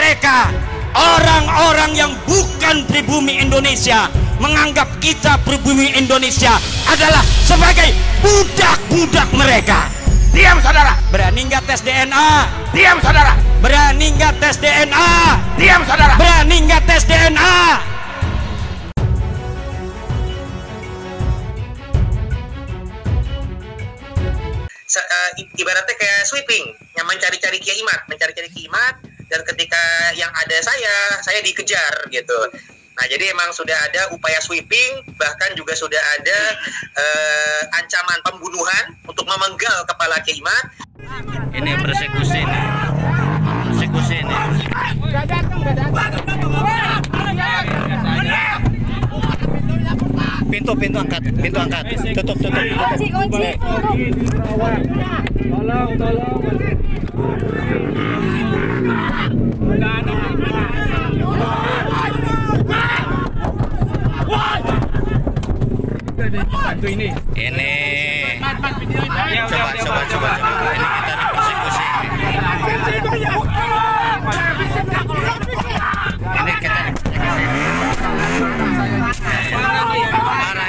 mereka, orang-orang yang bukan pribumi Indonesia, menganggap kita pribumi Indonesia adalah sebagai budak-budak mereka. Diam saudara. Berani nggak tes DNA? Diam saudara. Berani nggak tes DNA? Diam saudara. Berani nggak tes DNA? Ibaratnya kayak sweeping, yang mencari-cari Kiai Imad, dan ketika yang ada saya dikejar gitu. Nah, jadi emang sudah ada upaya sweeping, bahkan juga sudah ada ancaman pembunuhan untuk memenggal kepala Kiai Imad. Ini persekusi nih. Persekusi nih. Pintu angkat, tutup. Kunci. Tolong. Bantu ini. Coba. Ini kita dipersekusi. Ini kita parah.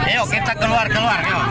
Ayo kita keluar yuk.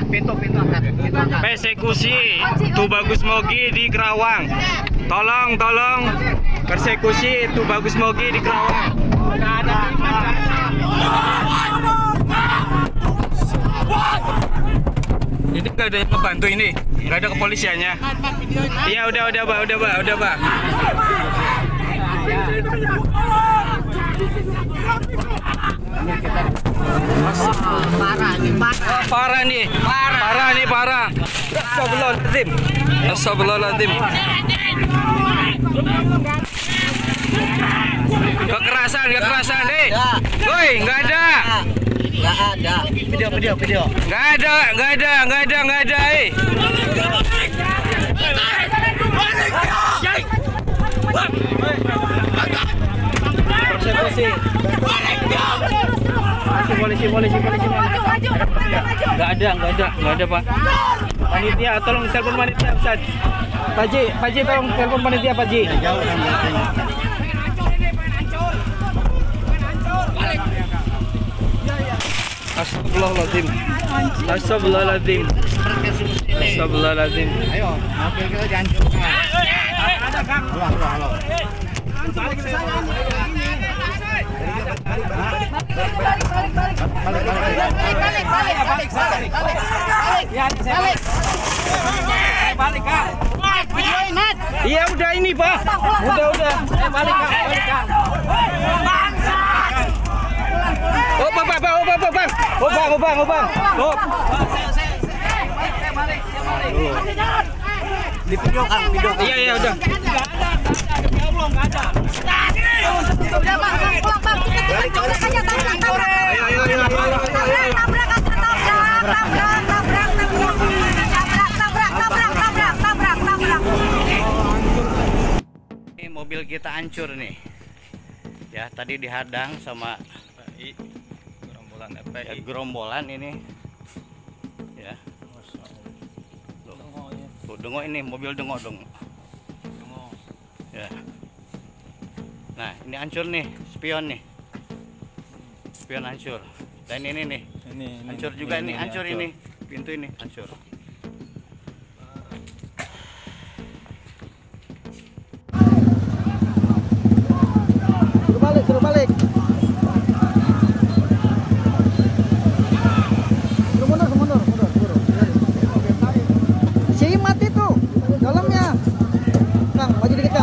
Pintu angkat. Persekusi Tubagus Mogi di Kerawang. Tolong persekusi Tubagus Mogi di Kerawang. Ini nggak ada yang ngebantu ini, nggak ada kepolisiannya. Iya udah Pak. Parah. Astagfirullahaladzim. Kekerasan nih. Woi, nggak ada. Video. Nggak ada. Persekusi. Polisi. Nggak ada Pak. Panitia, tolong telepon panitia Ustaz. Pak Ji, tolong telepon panitia Pak Ji. Astagfirullahaladzim. Ayo, mobil kita dihancurkan. Keluar. Balik. Iya udah ini Pak. Udah. Balik Kak. Oh bang. Oh. Di video. Iya udah. Nggak ada. Udah bang, pulang. Tabrak aja. Ini mobil kita hancur nih. Ya, tadi dihadang sama gerombolan ini. Ya. Dengo ini mobil dengo. Ya. Nah, ini hancur nih, spion hancur. Dan ini nih, hancur juga ini, hancur ini, pintu ini hancur. Suruh balik. Suruh mundur. Si Imad itu dalamnya. Kang, maju dikit.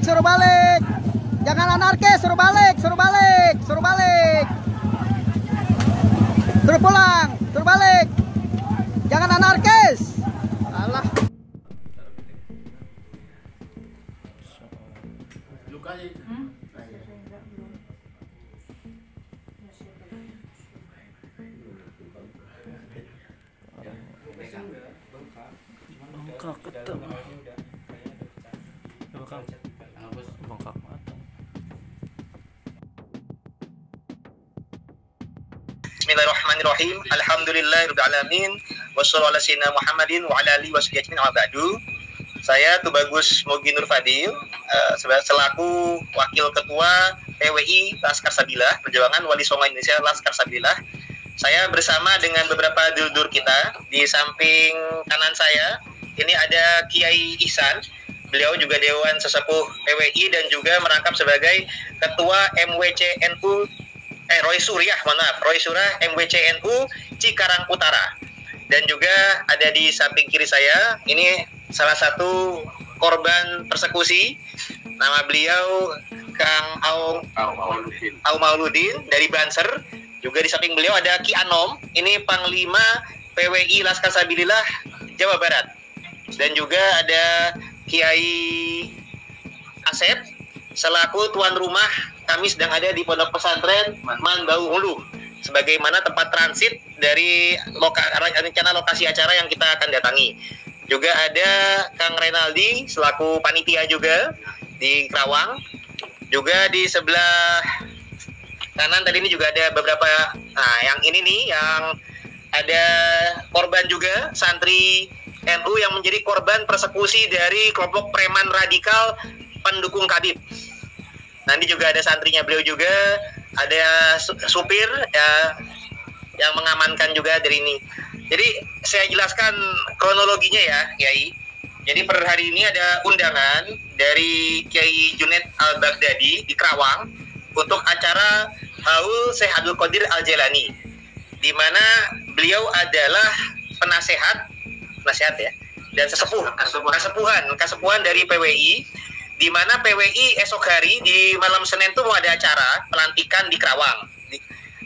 Suruh balik. Jangan anarkis, suruh balik. Suruh pulang, suruh balik. Jangan anarkis. Alah. Bengkak ketemu. Bengkak mata. Bismillahirrahmanirrahim. Alhamdulillahirabbil alamin. Wassallallahu ala sayyidina Muhammadin wa ala alihi washabihi wa ba'du. Saya Tubagus Mogi Nur Fadil, selaku Wakil Ketua PWI Laskar Sabilah, Perjuangan Wali Songo Indonesia Laskar Sabilah. Saya bersama dengan beberapa dulur kita. Di samping kanan saya ini ada Kiai Ihsan. Beliau juga Dewan Sesepuh PWI dan juga merangkap sebagai Ketua MWCNU Roy Surya MWCNU Cikarang Utara. Dan juga ada di samping kiri saya, ini salah satu korban persekusi. Nama beliau Kang Au Mauludin dari Banser. Juga di samping beliau ada Ki Anom, ini Panglima PWI Laskar Sabilillah Jawa Barat. Dan juga ada Kiai Asep selaku tuan rumah, kami sedang ada di Pondok Pesantren Mandau Hulu sebagaimana tempat transit dari rencana lokasi acara yang kita akan datangi. Juga ada Kang Renaldi selaku panitia juga di Kerawang. Juga di sebelah kanan tadi ini juga ada beberapa, nah yang ini nih yang ada korban juga santri NU yang menjadi korban persekusi dari kelompok preman radikal pendukung Kadip. Nanti juga ada santrinya beliau juga, ada supir ya, yang mengamankan juga dari ini. Jadi saya jelaskan kronologinya ya, Kiai. Jadi per hari ini ada undangan dari Kiai Junaid Al-Baghdadi di Kerawang untuk acara Haul Syekh Abdul Qadir Al-Jailani, di mana beliau adalah penasehat ya, dan kasepuhan dari PWI, di mana PWI esok hari di malam Senin itu mau ada acara pelantikan di Kerawang.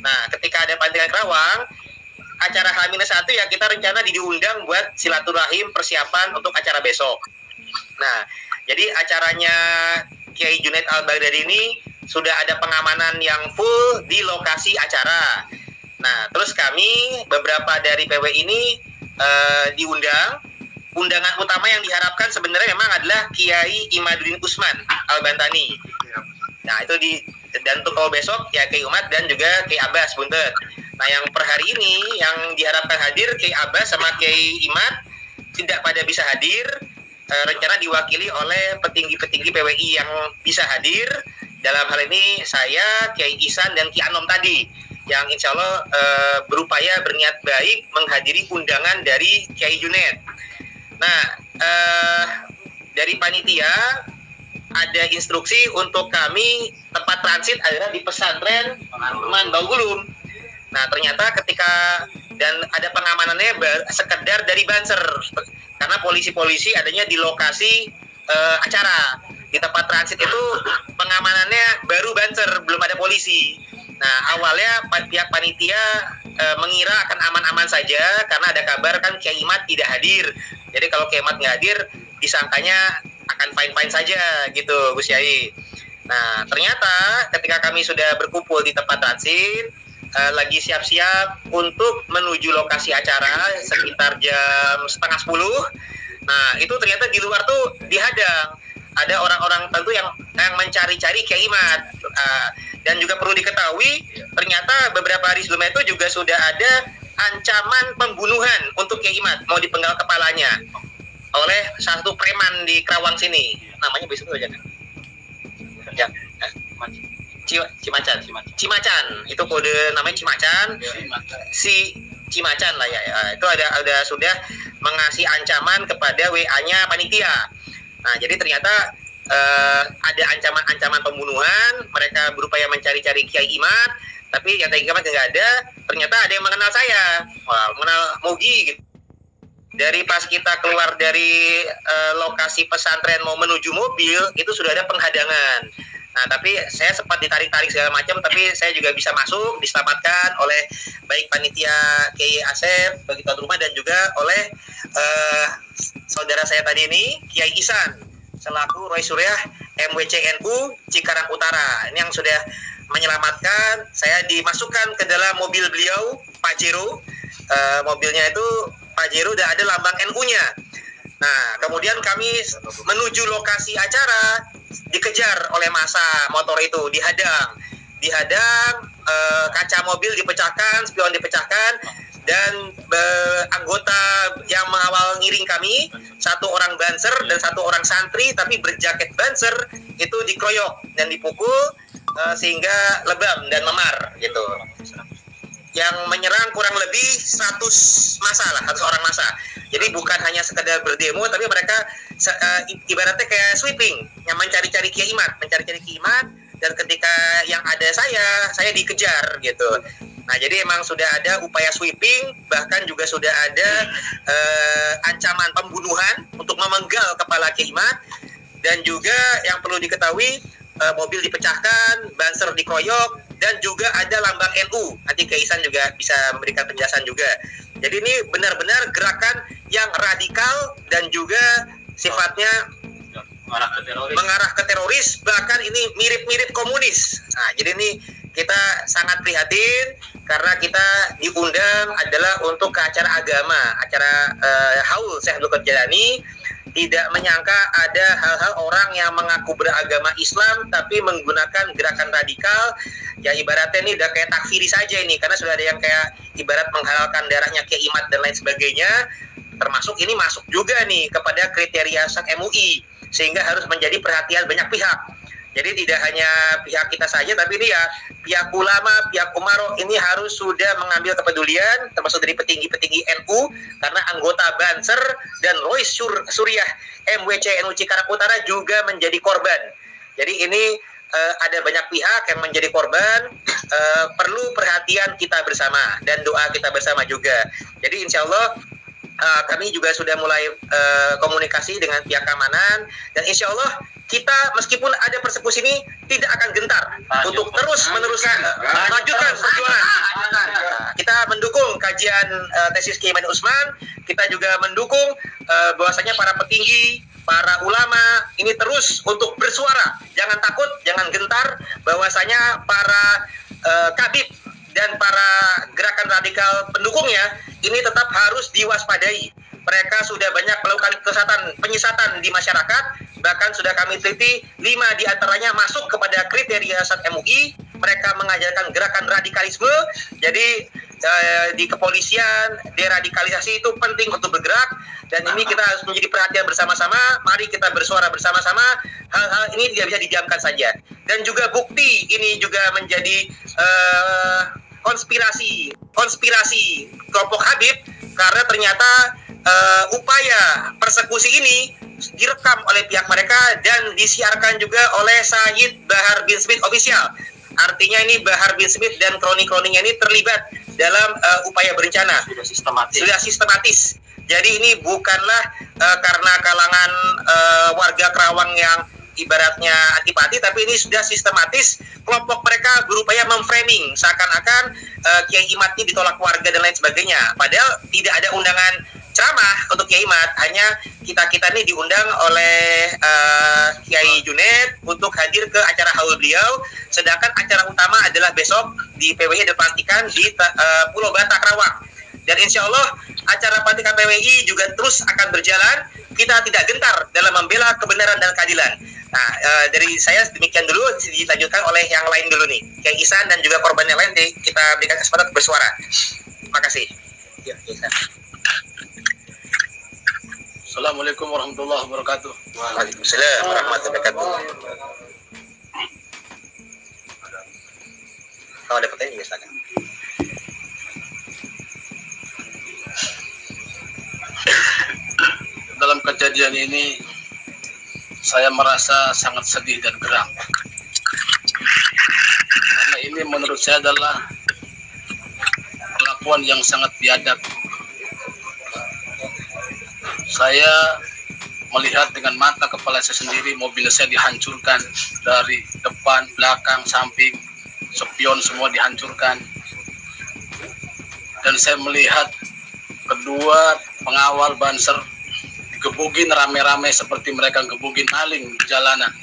Nah, ketika ada pelantikan Kerawang, acara H-1 ya kita rencana diundang buat silaturahim persiapan untuk acara besok. Nah, jadi acaranya Kiai Junaid Al-Baghdadi ini sudah ada pengamanan yang full di lokasi acara. Nah, terus kami beberapa dari PWI ini diundang. Undangan utama yang diharapkan sebenarnya memang adalah Kiai Imaduddin Usman Al-Bantani. Nah, itu dan untuk kalau besok ya Kiai Umat dan juga Kiai Abbas Buntet. Nah, yang per hari ini yang diharapkan hadir Kiai Abbas sama Kiai Imat tidak pada bisa hadir. Rencana diwakili oleh petinggi-petinggi PWI yang bisa hadir. Dalam hal ini saya, Kiai Ihsan dan Ki Anom tadi yang insya Allah berupaya berniat baik menghadiri undangan dari Kiai Junaid. Nah, dari panitia ada instruksi untuk kami tempat transit adalah di pesantren Mandau Hulu. Nah, ternyata ketika dan ada pengamanannya sekedar dari Banser karena polisi-polisi adanya di lokasi acara. Di tempat transit itu pengamanannya baru Banser, belum ada polisi. Nah, awalnya pihak panitia mengira akan aman-aman saja karena ada kabar kan Kiai Imat tidak hadir. Jadi kalau Kiai Imat nggak hadir, disangkanya akan fine-fine saja gitu, Gus Yai. Nah, ternyata ketika kami sudah berkumpul di tempat transit, lagi siap-siap untuk menuju lokasi acara sekitar jam 9:30. Nah, itu ternyata di luar tuh dihadang. Ada orang-orang tentu yang mencari-cari Kiai Imat. Dan juga perlu diketahui, ternyata beberapa hari sebelumnya itu juga sudah ada ancaman pembunuhan untuk Kiai Imat, mau dipenggal kepalanya oleh satu preman di Kerawang sini. Namanya besok aja kan? Ya. Cimacan. Itu kode namanya Cimacan. Si Cimacan lah ya. Itu ada sudah mengasih ancaman kepada WA-nya panitia. Nah, jadi ternyata ada ancaman pembunuhan. Mereka berupaya mencari-cari Kiai Imat, tapi yang Kiai Imat nggak ada. Ternyata ada yang mengenal saya, mengenal Mogi gitu. Dari pas kita keluar dari lokasi pesantren mau menuju mobil, itu sudah ada penghadangan. Nah, tapi saya sempat ditarik-tarik segala macam, tapi saya juga bisa masuk, diselamatkan oleh baik panitia Kiai Asep, bagi tuan rumah, dan juga oleh saudara saya tadi ini, Kiai Ihsan, selaku Roy Surya MWCNU Cikarang Utara. Ini yang sudah menyelamatkan. Saya dimasukkan ke dalam mobil beliau, Pajero. Mobilnya itu Pajero dan ada lambang NU-nya. Nah, kemudian kami menuju lokasi acara, dikejar oleh massa motor itu, dihadang, kaca mobil dipecahkan, spion dipecahkan, dan anggota yang mengawal ngiring kami, 1 orang banser dan 1 orang santri tapi berjaket banser itu dikeroyok dan dipukul sehingga lebam dan memar gitu. Yang menyerang kurang lebih 100 massa lah, 100 orang massa. Jadi bukan hanya sekedar berdemo, tapi mereka ibaratnya kayak sweeping, yang mencari-cari Kiai Imad, dan ketika yang ada saya dikejar gitu. Nah, jadi emang sudah ada upaya sweeping, bahkan juga sudah ada ancaman pembunuhan untuk memenggal kepala Kiai Imad, dan juga yang perlu diketahui mobil dipecahkan, banser dikeroyok, dan juga ada lambang NU. Nanti Kiai Ihsan juga bisa memberikan penjelasan juga. Jadi ini benar-benar gerakan yang radikal dan juga sifatnya mengarah ke teroris, bahkan ini mirip-mirip komunis. Nah, jadi ini kita sangat prihatin karena kita diundang adalah untuk ke acara agama, acara haul Syekh Abdul Qadir Jailani. Tidak menyangka ada hal-hal orang yang mengaku beragama Islam tapi menggunakan gerakan radikal. Ya ibaratnya ini udah kayak takfiri saja ini, karena sudah ada yang kayak ibarat menghalalkan darahnya Kiai Imad dan lain sebagainya. Termasuk ini masuk juga nih kepada kriteria SAK MUI, sehingga harus menjadi perhatian banyak pihak. Jadi tidak hanya pihak kita saja, tapi ini ya pihak ulama, pihak umaro ini harus sudah mengambil kepedulian, termasuk dari petinggi-petinggi NU, karena anggota Banser dan Rois Suriah MWC NU Cikarang Utara juga menjadi korban. Jadi ini ada banyak pihak yang menjadi korban, perlu perhatian kita bersama dan doa kita bersama juga. Jadi insya Allah kami juga sudah mulai komunikasi dengan pihak keamanan, dan insya Allah kita meskipun ada persekusi ini tidak akan gentar untuk terus meneruskan melanjutkan perjuangan. Kita mendukung kajian tesis Kiai Ma'ruf Usman, kita juga mendukung bahwasanya para petinggi, para ulama ini terus untuk bersuara, jangan takut, jangan gentar, bahwasanya para kabid dan para gerakan radikal pendukungnya ini tetap harus diwaspadai. Mereka sudah banyak melakukan penyesatan di masyarakat, bahkan sudah kami teliti 5 diantaranya masuk kepada kriteria SAK MUI. Mereka mengajarkan gerakan radikalisme. Jadi di kepolisian, deradikalisasi itu penting untuk bergerak, dan ini kita harus menjadi perhatian bersama-sama. Mari kita bersuara bersama-sama. Hal-hal ini tidak bisa didiamkan saja. Dan juga bukti ini juga menjadi konspirasi kelompok Habib, karena ternyata upaya persekusi ini direkam oleh pihak mereka dan disiarkan juga oleh Sayyid Bahar bin Smith official. Artinya ini Bahar bin Smith dan kroni-kroninya ini terlibat dalam upaya berencana. Sudah sistematis. Jadi ini bukanlah karena kalangan warga Kerawang yang ibaratnya antipati, tapi ini sudah sistematis. Kelompok mereka berupaya memframing seakan-akan Kiai Imad ini ditolak warga dan lain sebagainya. Padahal tidak ada undangan ceramah untuk Kiai Imad, hanya kita ini diundang oleh Kiai Junaid untuk hadir ke acara haul beliau, sedangkan acara utama adalah besok di PWI ada pelantikan di Pulau Bata Kerawang. Dan insya Allah acara pelantikan PWI juga terus akan berjalan. Kita tidak gentar dalam membela kebenaran dan keadilan. Nah, dari saya demikian dulu, dilanjutkan oleh yang lain dulu nih, Kiai Ihsan dan juga korban yang lain, kita berikan kesempatan bersuara. Terima kasih. Ya, Ihsan. Assalamualaikum warahmatullahi wabarakatuh. Waalaikumsalam warahmatullahi wabarakatuh. Kalau ada pertanyaan juga silakan. Dalam kejadian ini saya merasa sangat sedih dan geram, karena ini menurut saya adalah perlakuan yang sangat biadab. Saya melihat dengan mata kepala saya sendiri, mobil saya dihancurkan dari depan, belakang, samping, spion semua dihancurkan. Dan saya melihat kedua pengawal Banser digebugin rame-rame seperti mereka gebugin maling di jalanan.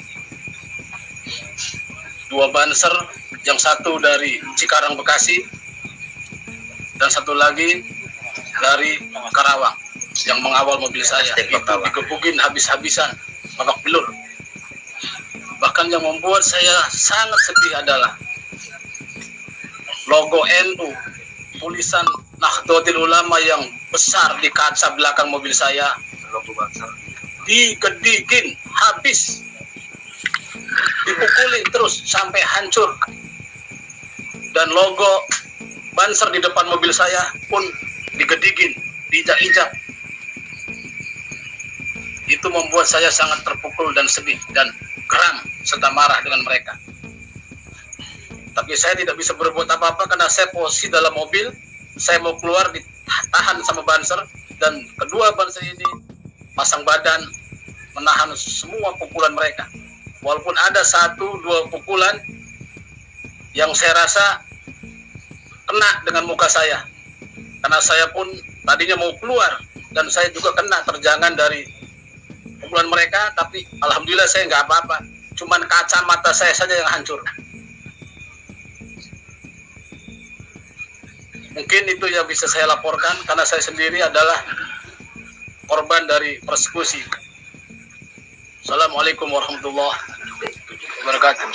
2 Banser, yang satu dari Cikarang Bekasi dan satu lagi dari Karawang. yang mengawal mobil saya itu digebukin habis-habisan, babak belur. Bahkan yang membuat saya sangat sedih adalah logo NU, tulisan Nahdlatul Ulama yang besar di kaca belakang mobil saya, digedikin habis, dipukulin terus sampai hancur. Dan logo Banser di depan mobil saya pun digedikin, diinjak-injak. Itu membuat saya sangat terpukul dan sedih dan geram serta marah dengan mereka. Tapi saya tidak bisa berbuat apa-apa karena saya posisi dalam mobil. Saya mau keluar, ditahan sama Banser, dan kedua Banser ini pasang badan menahan semua pukulan mereka. Walaupun ada 1-2 pukulan yang saya rasa kena dengan muka saya, karena saya pun tadinya mau keluar dan saya juga kena terjangan dari pukulan mereka, tapi alhamdulillah saya nggak apa-apa, cuman kacamata saya saja yang hancur. Mungkin itu yang bisa saya laporkan karena saya sendiri adalah korban dari persekusi. Assalamualaikum warahmatullahi wabarakatuh.